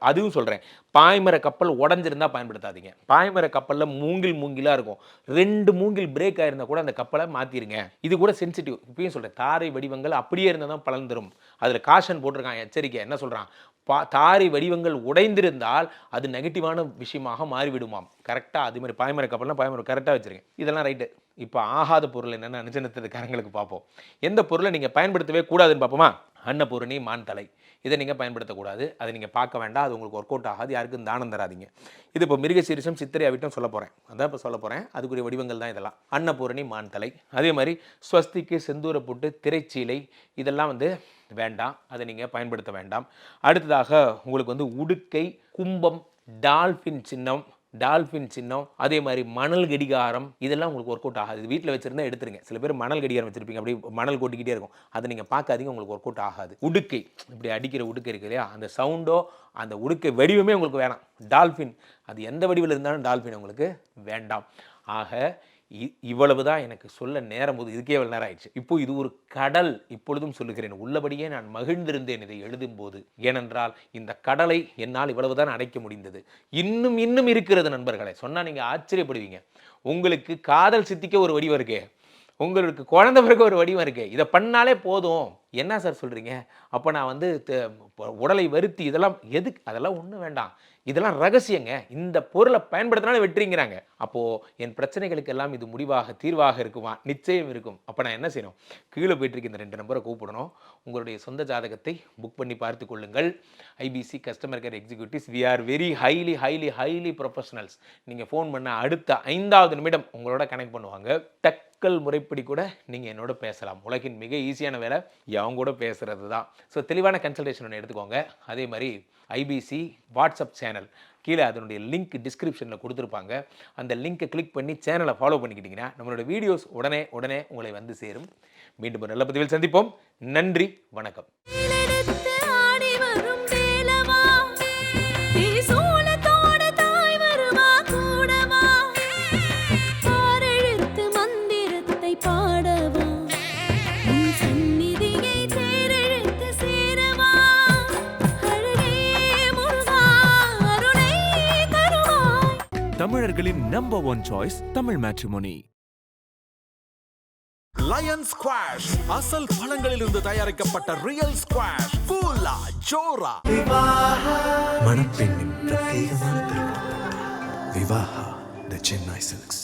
Speaker 4: அதுவும் சொல்கிறேன், பாய்மர கப்பல் உடஞ்சிருந்தால் பயன்படுத்தாதீங்க. பாய்மர கப்பலில் மூங்கிலாக இருக்கும். 2 மூங்கில் பிரேக் ஆயிருந்தால் கூட அந்த கப்பலை மாற்றிடுங்க. இது கூட சென்சிட்டிவ். இப்பயும் சொல்கிறேன், தாரை வடிவங்கள் அப்படியே இருந்தால் தான் பலன் தரும். அதில் காஷன் போட்டிருக்கான், எச்சரிக்கை. என்ன சொல்கிறான்? தாரை வடிவங்கள் உடைந்திருந்தால் அது நெகட்டிவான விஷயமாக மாறிவிடுமாம். கரெக்டாக அது மாதிரி பாய்மர கப்பல்னால் பாய்மரம் கரெக்டாக வச்சுருங்க. இதெல்லாம் ரைட்டு. இப்போ ஆகாத பொருள் என்னென்னு அனுசனத்துக்காரங்களுக்கு பார்ப்போம். எந்த பொருளை நீங்கள் பயன்படுத்தவே கூடாதுன்னு பார்ப்போமா? அன்னபூரணி, மான் தலை, இதை நீங்கள் பயன்படுத்தக்கூடாது. அதை நீங்கள் பார்க்க வேண்டாம். அது உங்களுக்கு ஒர்க் அவுட் ஆகாது. யாருக்கும் தானம் தராதிங்க. இது இப்போ மிருகசீரிஷம், சித்திரை அவிட்டம் சொல்ல போகிறேன். அதான் இப்போ சொல்ல போகிறேன். அதுக்குரிய வடிவங்கள் தான் இதெல்லாம். அன்னபூரணி, மான் தலை, அதே மாதிரி ஸ்வஸ்திக்கு, செந்தூர புட்டு, திரைச்சீலை இதெல்லாம் வந்து வேண்டாம். அதை நீங்கள் பயன்படுத்த வேண்டாம். அடுத்ததாக உங்களுக்கு வந்து உடுக்கை, கும்பம், டால்ஃபின் சின்னம், அதே மாதிரி மணல் கடிகாரம் இதெல்லாம் உங்களுக்கு ஒர்க் அவுட் ஆகாது. வீட்டில் வச்சுருந்தா எடுத்துருங்க. சில பேர் மணல் கடிகாரம் வச்சுருப்பீங்க, அப்படி மணல் கொட்டிக்கிட்டே இருக்கும். அதை நீங்கள் பார்க்காதீங்க, உங்களுக்கு ஒர்க் அவுட் ஆகாது. உடுக்கை, இப்படி அடிக்கிற உடுக்கை இருக்கு இல்லையா, அந்த சவுண்டோ அந்த உடுக்கை வடிவமே உங்களுக்கு வேணாம். டால்ஃபின், அது எந்த வடிவில் இருந்தாலும் டால்ஃபின் உங்களுக்கு வேண்டாம். ஆக இவ்வளவுதான் எனக்கு சொல்ல நேரம் போது. இதுக்கே இவ்வளவு நேரம் ஆயிடுச்சு. இப்போ இது ஒரு கடல். இப்பொழுதும் சொல்லுகிறேன், உள்ளபடியே நான் மகிழ்ந்திருந்தேன் இதை எழுதும்போது. ஏனென்றால் இந்த கடலை என்னால் இவ்வளவுதான் அடைக்க முடிந்தது. இன்னும் இருக்கிறது நண்பர்களே. சொன்னா நீங்க ஆச்சரியப்படுவீங்க. உங்களுக்கு காதல் சித்திக்க ஒரு வடிவம் இருக்கே, உங்களுக்கு குழந்தை பிறகு ஒரு வடிவம் இருக்கு. இதை பண்ணாலே போதும். என்ன சார் சொல்கிறீங்க? அப்போ நான் வந்து உடலை வருத்தி இதெல்லாம் எதுக்கு? அதெல்லாம் ஒன்றும் வேண்டாம். இதெல்லாம் ரகசியங்க. இந்த பொருளை பயன்படுத்தினாலும் வெற்றிங்கிறாங்க. அப்போது என் பிரச்சனைகளுக்கு எல்லாம் இது முடிவாக தீர்வாக இருக்குமா? நிச்சயம் இருக்கும். அப்போ நான் என்ன செய்யணும்? கீழே போயிட்டுருக்கு இந்த 2 நம்பரை கூப்பிடணும். உங்களுடைய சொந்த ஜாதகத்தை புக் பண்ணி பார்த்து கொள்ளுங்கள். IPC customer care executives, we are very highly professionals. நீங்கள் ஃபோன் பண்ண அடுத்த 5வது நிமிடம் உங்களோட கனெக்ட் பண்ணுவாங்க. டக்கல் முறைப்படி கூட நீங்கள் என்னோட பேசலாம். உலகின் மிக ஈஸியான வேலை அவங்க கூட பேசுகிறது தான். ஸோ தெளிவான கன்சல்டேஷன் ஒன்று எடுத்துக்கோங்க. அதே மாதிரி ஐபிசி வாட்ஸ்அப் சேனல் கீழே அதனுடைய லிங்க் டிஸ்கிரிப்ஷனில் கொடுத்துருப்பாங்க. அந்த லிங்க்கை கிளிக் பண்ணி சேனலை ஃபாலோ பண்ணிக்கிட்டிங்கன்னா நம்மளோட வீடியோஸ் உடனே உங்களை வந்து சேரும். மீண்டும் ஒரு நல்ல பதிவில் சந்திப்போம். நன்றி, வணக்கம்.
Speaker 1: தமிழர்களின் number 1 choice Tamil matrimony.
Speaker 2: Lion squash அசல் பழங்களிலிருந்து தயாரிக்கப்பட்ட ரியல் ஸ்குவாஷ். ஃபூலா ஜோரா.
Speaker 3: மணப்பெண்ணின் பிரத்யேகமான திருமணம். விவாஹா தி சென்னை சில்க்ஸ்.